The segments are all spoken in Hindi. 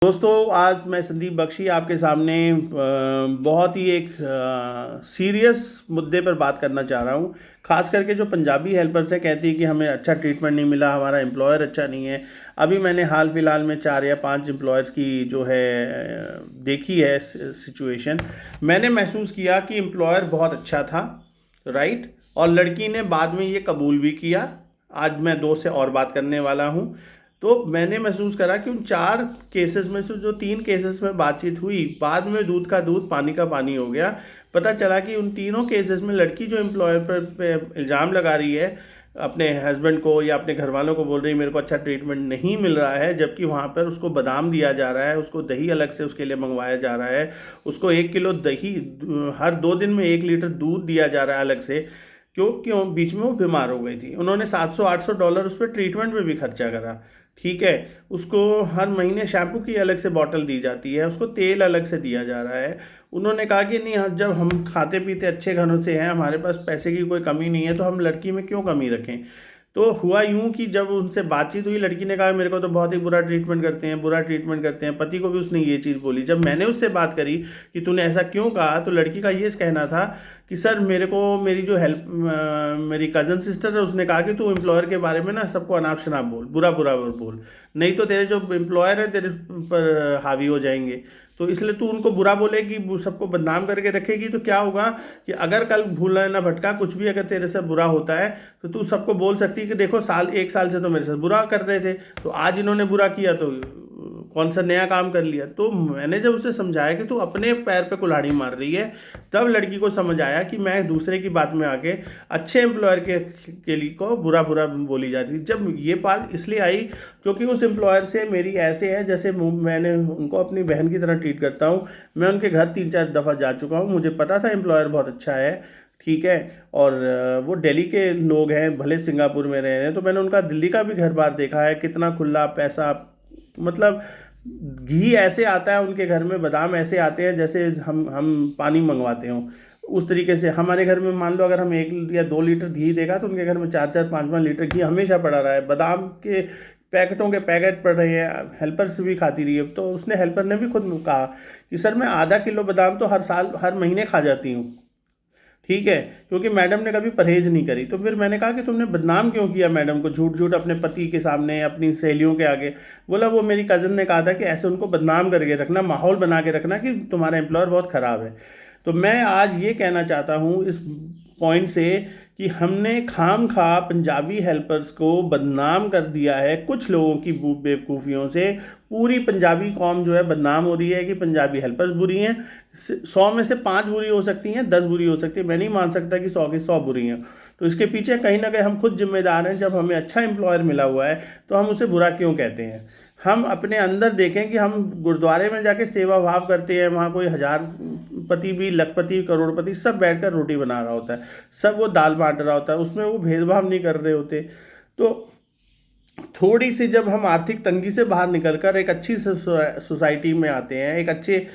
दोस्तों, आज मैं संदीप बख्शी आपके सामने बहुत ही एक सीरियस मुद्दे पर बात करना चाह रहा हूँ। ख़ास करके जो पंजाबी हेल्पर्स है कहती है कि हमें अच्छा ट्रीटमेंट नहीं मिला, हमारा एम्प्लॉयर अच्छा नहीं है। अभी मैंने हाल फिलहाल में 4 या 5 एम्प्लॉयर्स की जो है देखी है सिचुएशन। मैंने महसूस किया कि एम्प्लॉयर बहुत अच्छा था, राइट, और लड़की ने बाद में ये कबूल भी किया। आज मैं 2 से और बात करने वाला हूँ। तो मैंने महसूस करा कि उन 4 केसेस में से जो 3 केसेस में बातचीत हुई, बाद में दूध का दूध पानी का पानी हो गया। पता चला कि उन तीनों केसेस में लड़की जो एम्प्लॉयर पर इल्ज़ाम लगा रही है, अपने हस्बैंड को या अपने घर वालों को बोल रही है मेरे को अच्छा ट्रीटमेंट नहीं मिल रहा है, जबकि वहाँ पर उसको बादाम दिया जा रहा है, उसको दही अलग से उसके लिए मंगवाया जा रहा है, उसको 1 किलो दही हर 2 दिन में 1 लीटर दूध दिया जा रहा है अलग से। क्यों बीच में वो बीमार हो गई थी। उन्होंने $700-800 उस पर ट्रीटमेंट में भी खर्चा करा। ठीक है, उसको हर महीने शैम्पू की अलग से बॉटल दी जाती है, उसको तेल अलग से दिया जा रहा है। उन्होंने कहा कि नहीं, जब हम खाते पीते अच्छे घरों से हैं, हमारे पास पैसे की कोई कमी नहीं है, तो हम लड़की में क्यों कमी रखें। तो हुआ यूं कि जब उनसे बातचीत हुई, लड़की ने कहा मेरे को तो बहुत ही बुरा ट्रीटमेंट करते हैं, बुरा ट्रीटमेंट करते हैं। पति को भी उसने ये चीज़ बोली। जब मैंने उससे बात करी कि तूने ऐसा क्यों कहा, तो लड़की का ये कहना था कि सर मेरे को मेरी जो मेरी कज़न सिस्टर है उसने कहा कि तू एम्प्लॉयर के बारे में ना सबको अनाप शनाप बोल, बुरा बुरा बोल, नहीं तो तेरे जो एम्प्लॉयर है तेरे पर हावी हो जाएंगे। तो इसलिए तू उनको बुरा बोलेगी, सबको बदनाम करके रखेगी, तो क्या होगा कि अगर कल भूला ना भटका कुछ भी अगर तेरे से बुरा होता है तो तू सबको बोल सकती है कि देखो 1 साल से तो मेरे साथ बुरा कर रहे थे, तो आज इन्होंने बुरा किया तो कौन सा नया काम कर लिया। तो मैंने जब उसे समझाया कि तू अपने पैर पे कुल्हाड़ी मार रही है, तब लड़की को समझ आया कि मैं दूसरे की बात में आके अच्छे एम्प्लॉयर के लिए को बुरा बुरा बोली जाती थी। जब ये बात इसलिए आई क्योंकि उस एम्प्लॉयर से मेरी ऐसे है जैसे मैंने उनको अपनी बहन की तरह ट्रीट करता हूँ। मैं उनके घर 3-4 दफ़ा जा चुका हूँ, मुझे पता था एम्प्लॉयर बहुत अच्छा है, ठीक है। और वो दिल्ली के लोग हैं, भले सिंगापुर में रह रहे हैं, तो मैंने उनका दिल्ली का भी घर बार देखा है, कितना खुला पैसा, मतलब घी ऐसे आता है उनके घर में, बादाम ऐसे आते हैं जैसे हम पानी मंगवाते हों, उस तरीके से। हमारे घर में मान लो अगर हम 1 या 2 लीटर घी देगा, तो उनके घर में 4-4 5-5 लीटर घी हमेशा पड़ा रहा है। बादाम के पैकेटों के पैकेट पड़ रहे हैं, हेल्पर्स भी खाती रही है। तो उसने हेल्पर ने भी खुद कहा कि सर मैं आधा किलो बादाम तो हर महीने खा जाती हूँ, ठीक है, क्योंकि मैडम ने कभी परहेज नहीं करी। तो फिर मैंने कहा कि तुमने बदनाम क्यों किया मैडम को, झूठ झूठ अपने पति के सामने, अपनी सहेलियों के आगे। बोला वो मेरी कज़न ने कहा था कि ऐसे उनको बदनाम करके रखना, माहौल बना के रखना कि तुम्हारा एम्प्लॉयर बहुत ख़राब है। तो मैं आज ये कहना चाहता हूँ इस पॉइंट से कि हमने खाम खा पंजाबी हेल्पर्स को बदनाम कर दिया है कुछ लोगों की बेवकूफ़ियों से। पूरी पंजाबी कौम जो है बदनाम हो रही है कि पंजाबी हेल्पर्स बुरी हैं। 100 में से 5 बुरी हो सकती हैं, 10 बुरी हो सकती है, मैं नहीं मान सकता कि 100 की 100 बुरी हैं। तो इसके पीछे कहीं ना कहीं हम खुद जिम्मेदार हैं। जब हमें अच्छा एम्प्लॉयर मिला हुआ है तो हम उसे बुरा क्यों कहते हैं। हम अपने अंदर देखें कि हम गुरुद्वारे में जाके सेवा भाव करते हैं, वहाँ कोई हजारपति भी, लखपति, करोड़पति सब बैठकर रोटी बना रहा होता है, सब वो दाल बांट रहा होता है, उसमें वो भेदभाव नहीं कर रहे होते। तो थोड़ी सी जब हम आर्थिक तंगी से बाहर निकलकर एक अच्छी सोसाइटी में आते हैं, एक अच्छे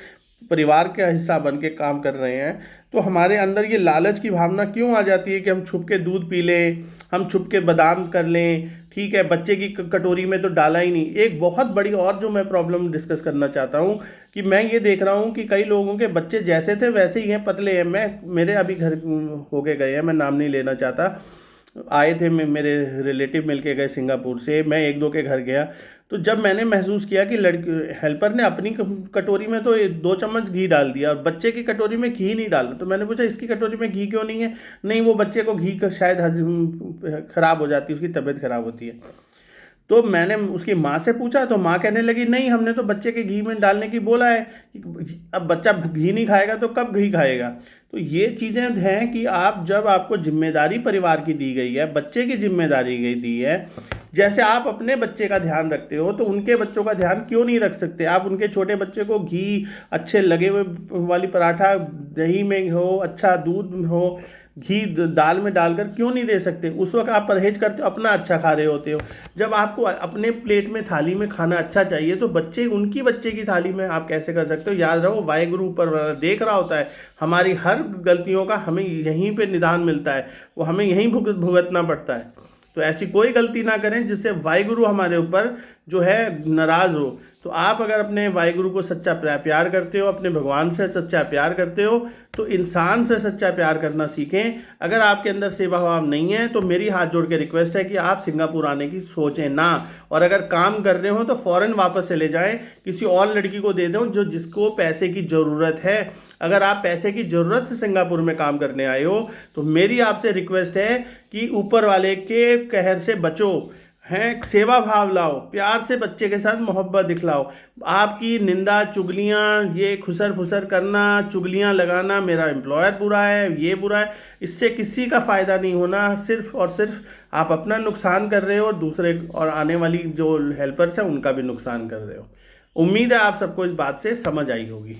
परिवार का हिस्सा बन के काम कर रहे हैं, तो हमारे अंदर ये लालच की भावना क्यों आ जाती है कि हम छुप के दूध पी लें, हम छुप के बादाम कर लें, ठीक है, बच्चे की कटोरी में तो डाला ही नहीं। एक बहुत बड़ी और जो मैं प्रॉब्लम डिस्कस करना चाहता हूँ कि मैं ये देख रहा हूँ कि कई लोगों के बच्चे जैसे थे वैसे ही हैं, पतले हैं। मेरे अभी घर हो के गए हैं, मैं नाम नहीं लेना चाहता, आए थे, मेरे रिलेटिव मिलके गए सिंगापुर से, मैं 1-2 के घर गया। तो जब मैंने महसूस किया कि लड़की हेल्पर ने अपनी कटोरी में तो 2 चम्मच घी डाल दिया और बच्चे की कटोरी में घी नहीं डाला, तो मैंने पूछा इसकी कटोरी में घी क्यों नहीं है। नहीं, वो बच्चे को घी का शायद हजम खराब हो जाती है, उसकी तबीयत खराब होती है। तो मैंने उसकी माँ से पूछा, तो माँ कहने लगी नहीं, हमने तो बच्चे के घी में डालने की बोला है, कि अब बच्चा घी नहीं खाएगा तो कब घी खाएगा। तो ये चीज़ें हैं कि जब आपको जिम्मेदारी परिवार की दी गई है, बच्चे की जिम्मेदारी दी है, जैसे आप अपने बच्चे का ध्यान रखते हो तो उनके बच्चों का ध्यान क्यों नहीं रख सकते। आप उनके छोटे बच्चे को घी अच्छे लगे हुए वाली पराठा, दही में हो, अच्छा दूध हो, घी दाल में डालकर क्यों नहीं दे सकते। उस वक्त आप परहेज करते हो, अपना अच्छा खा रहे होते हो। जब आपको अपने प्लेट में, थाली में खाना अच्छा चाहिए, तो उनकी बच्चे की थाली में आप कैसे कर सकते हो। याद रहो, वाहेगुरु ऊपर देख रहा होता है, हमारी हर गलतियों का हमें यहीं पे निदान मिलता है, वो हमें यहीं भुगतना पड़ता है। तो ऐसी कोई गलती ना करें जिससे वाहेगुरु हमारे ऊपर जो है नाराज़ हो। तो आप अगर अपने वाहिगुरु को सच्चा प्यार करते हो, अपने भगवान से सच्चा प्यार करते हो, तो इंसान से सच्चा प्यार करना सीखें। अगर आपके अंदर सेवा भाव नहीं है तो मेरी हाथ जोड़ के रिक्वेस्ट है कि आप सिंगापुर आने की सोचें ना, और अगर काम कर रहे हो तो फ़ौरन वापस चले जाएं, किसी और लड़की को दे दो जो जिसको पैसे की ज़रूरत है। अगर आप पैसे की ज़रूरत से सिंगापुर में काम करने आए हो तो मेरी आपसे रिक्वेस्ट है कि ऊपर वाले के कहर से बचो, हैं, सेवा भाव लाओ, प्यार से बच्चे के साथ मोहब्बत दिखलाओ। आपकी निंदा, चुगलियाँ, ये खुसर फुसर करना, चुगलियाँ लगाना, मेरा एम्प्लॉयर बुरा है, ये बुरा है, इससे किसी का फ़ायदा नहीं होना। सिर्फ और सिर्फ आप अपना नुकसान कर रहे हो और दूसरे और आने वाली जो हेल्पर्स हैं उनका भी नुकसान कर रहे हो। उम्मीद है आप सबको इस बात से समझ आई होगी।